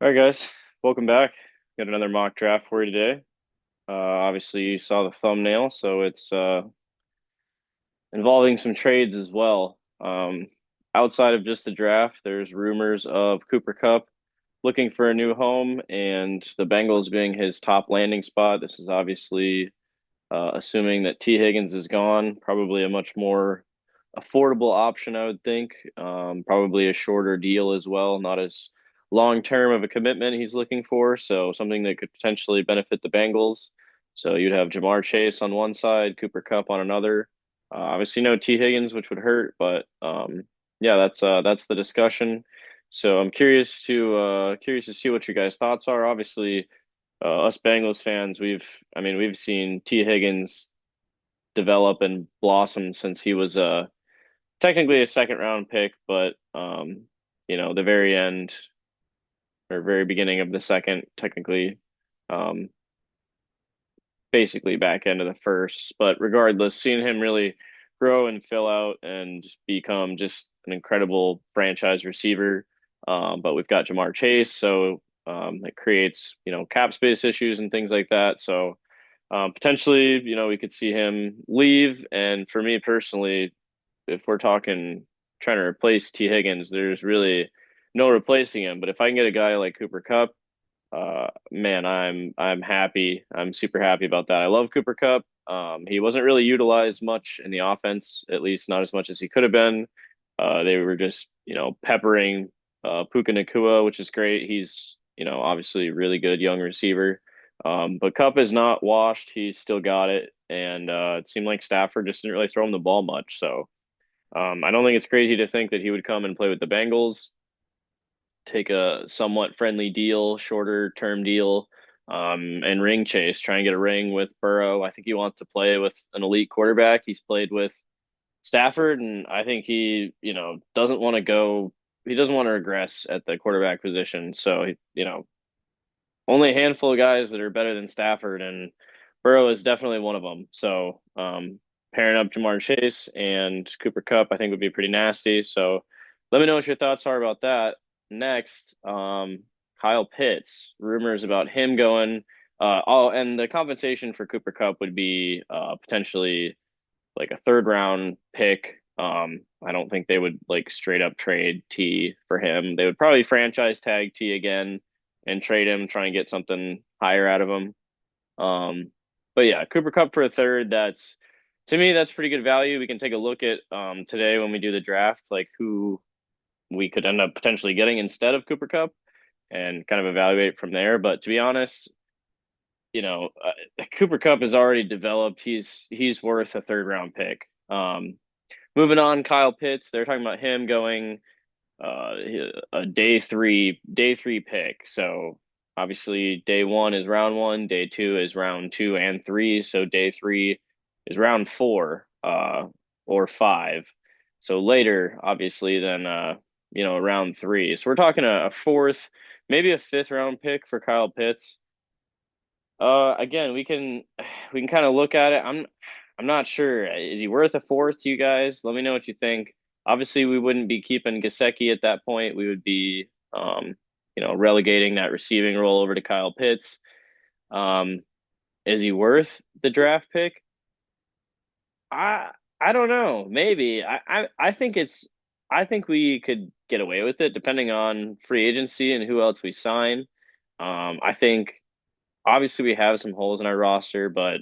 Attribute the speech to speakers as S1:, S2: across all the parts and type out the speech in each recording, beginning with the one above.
S1: All right, guys, welcome back. Got another mock draft for you today. Obviously, you saw the thumbnail, so it's involving some trades as well. Outside of just the draft, there's rumors of Cooper Kupp looking for a new home and the Bengals being his top landing spot. This is obviously assuming that T. Higgins is gone, probably a much more affordable option, I would think. Probably a shorter deal as well, not as long term of a commitment he's looking for. So something that could potentially benefit the Bengals. So you'd have Jamar Chase on one side, Cooper Kupp on another. Obviously, no T. Higgins, which would hurt, but yeah, that's the discussion. So I'm curious to see what you guys' thoughts are. Obviously, us Bengals fans, we've seen T. Higgins develop and blossom since he was technically a second round pick, but the very end or very beginning of the second, technically, um, basically back end of the first. But regardless, seeing him really grow and fill out and become just an incredible franchise receiver. But we've got Jamar Chase, so it creates cap space issues and things like that. So potentially, we could see him leave. And for me personally, if we're talking trying to replace T. Higgins, there's really no replacing him. But if I can get a guy like Cooper Kupp, man, I'm happy. I'm super happy about that. I love Cooper Kupp. He wasn't really utilized much in the offense, at least not as much as he could have been. They were just, peppering Puka Nacua, which is great. He's, obviously a really good young receiver. But Kupp is not washed. He's still got it. And it seemed like Stafford just didn't really throw him the ball much. So I don't think it's crazy to think that he would come and play with the Bengals, take a somewhat friendly deal, shorter term deal, and ring chase, try and get a ring with Burrow. I think he wants to play with an elite quarterback. He's played with Stafford, and I think doesn't want to go. He doesn't want to regress at the quarterback position. So, only a handful of guys that are better than Stafford, and Burrow is definitely one of them. So, pairing up Jamar Chase and Cooper Kupp, I think would be pretty nasty. So, let me know what your thoughts are about that. Next, Kyle Pitts, rumors about him going. And the compensation for Cooper Kupp would be potentially like a third round pick. I don't think they would like straight up trade T for him. They would probably franchise tag T again and trade him, try and get something higher out of him. Um, but yeah, Cooper Kupp for a third, that's to me, that's pretty good value. We can take a look at today when we do the draft, like who we could end up potentially getting instead of Cooper Kupp and kind of evaluate from there. But to be honest, Cooper Kupp is already developed. He's worth a third round pick. Moving on, Kyle Pitts. They're talking about him going uh, a day three pick. So obviously, day one is round one, day two is round two and three. So day three is round four, or five. So later, obviously, than round three. So we're talking a fourth, maybe a fifth round pick for Kyle Pitts. Again, we can kind of look at it. I'm not sure. Is he worth a fourth to you guys? Let me know what you think. Obviously, we wouldn't be keeping Gesicki at that point. We would be, relegating that receiving role over to Kyle Pitts. Um, is he worth the draft pick? I don't know. Maybe. I think we could get away with it depending on free agency and who else we sign. I think obviously we have some holes in our roster, but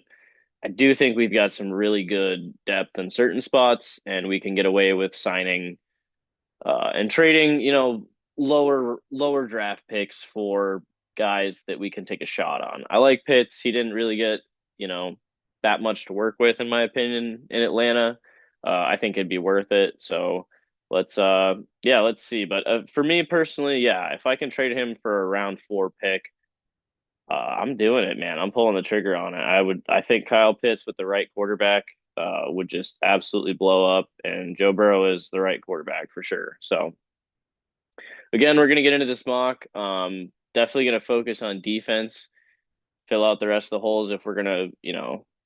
S1: I do think we've got some really good depth in certain spots, and we can get away with signing and trading, lower draft picks for guys that we can take a shot on. I like Pitts. He didn't really get, you know, that much to work with, in my opinion, in Atlanta. I think it'd be worth it. So let's see. But for me personally, yeah, if I can trade him for a round four pick, I'm doing it, man. I'm pulling the trigger on it. I think Kyle Pitts with the right quarterback would just absolutely blow up, and Joe Burrow is the right quarterback for sure. So again, we're gonna get into this mock. Definitely gonna focus on defense, fill out the rest of the holes if we're gonna,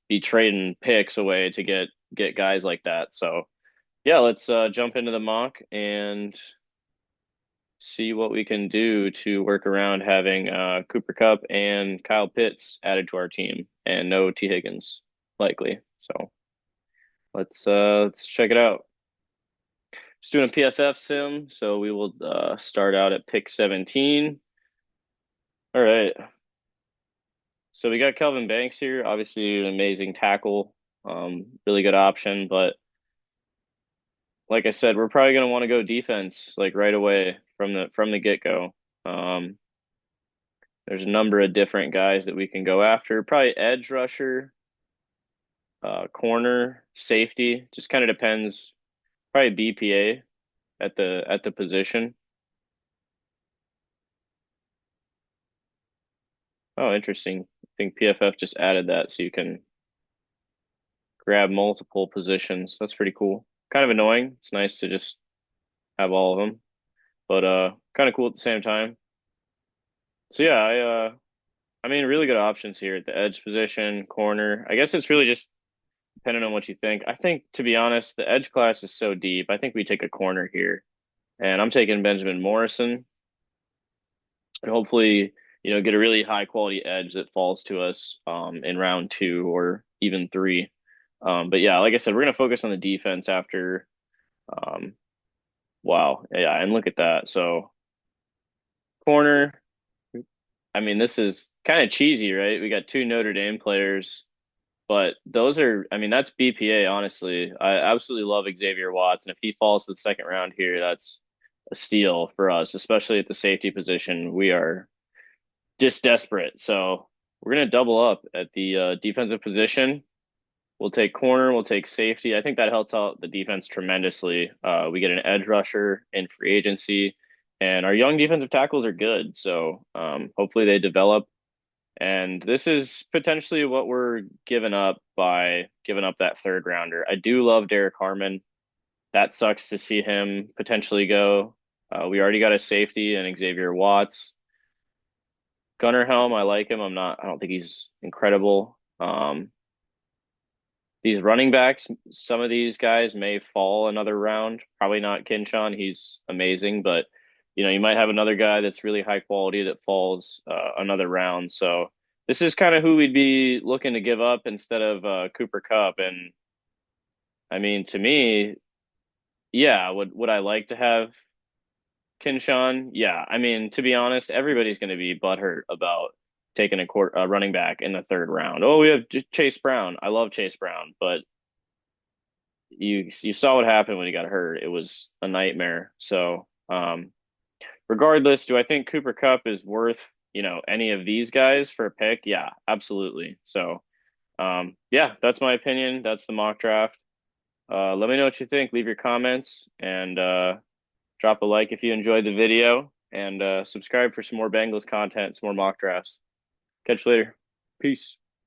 S1: be trading picks away to get guys like that. So yeah, let's jump into the mock and see what we can do to work around having Cooper Kupp and Kyle Pitts added to our team and no T. Higgins likely. So let's check it out. Just doing a PFF sim, so we will start out at pick 17. All right. So we got Kelvin Banks here, obviously an amazing tackle, really good option, but like I said, we're probably going to want to go defense like right away from the get-go. Um, there's a number of different guys that we can go after. Probably edge rusher, corner, safety. Just kind of depends. Probably BPA at the position. Oh, interesting. I think PFF just added that so you can grab multiple positions. That's pretty cool. Kind of annoying. It's nice to just have all of them, but kind of cool at the same time. So yeah, I mean, really good options here at the edge position, corner. I guess it's really just depending on what you think. I think, to be honest, the edge class is so deep. I think we take a corner here, and I'm taking Benjamin Morrison, and hopefully, get a really high quality edge that falls to us in round two or even three. But yeah, like I said, we're gonna focus on the defense after. Um, wow, yeah, and look at that. So corner. I mean, this is kind of cheesy, right? We got two Notre Dame players. But those are, I mean, that's BPA, honestly. I absolutely love Xavier Watts. And if he falls to the second round here, that's a steal for us, especially at the safety position. We are just desperate. So we're going to double up at the defensive position. We'll take corner, we'll take safety. I think that helps out the defense tremendously. We get an edge rusher in free agency, and our young defensive tackles are good. So hopefully they develop, and this is potentially what we're giving up by giving up that third rounder. I do love Derek Harmon. That sucks to see him potentially go. We already got a safety and Xavier Watts. Gunnar Helm, I like him. I don't think he's incredible. These running backs, some of these guys may fall another round. Probably not Kinshon. He's amazing, but you might have another guy that's really high quality that falls another round. So this is kind of who we'd be looking to give up instead of Cooper Kupp. And I mean, to me, yeah, would I like to have Kinshon? Yeah. I mean, to be honest, everybody's going to be butthurt about taking a running back in the third round. Oh, we have Chase Brown. I love Chase Brown, but you saw what happened when he got hurt. It was a nightmare. So, regardless, do I think Cooper Kupp is worth, any of these guys for a pick? Yeah, absolutely. So, yeah, that's my opinion. That's the mock draft. Let me know what you think. Leave your comments and drop a like if you enjoyed the video and subscribe for some more Bengals content, some more mock drafts. Catch you later. Peace.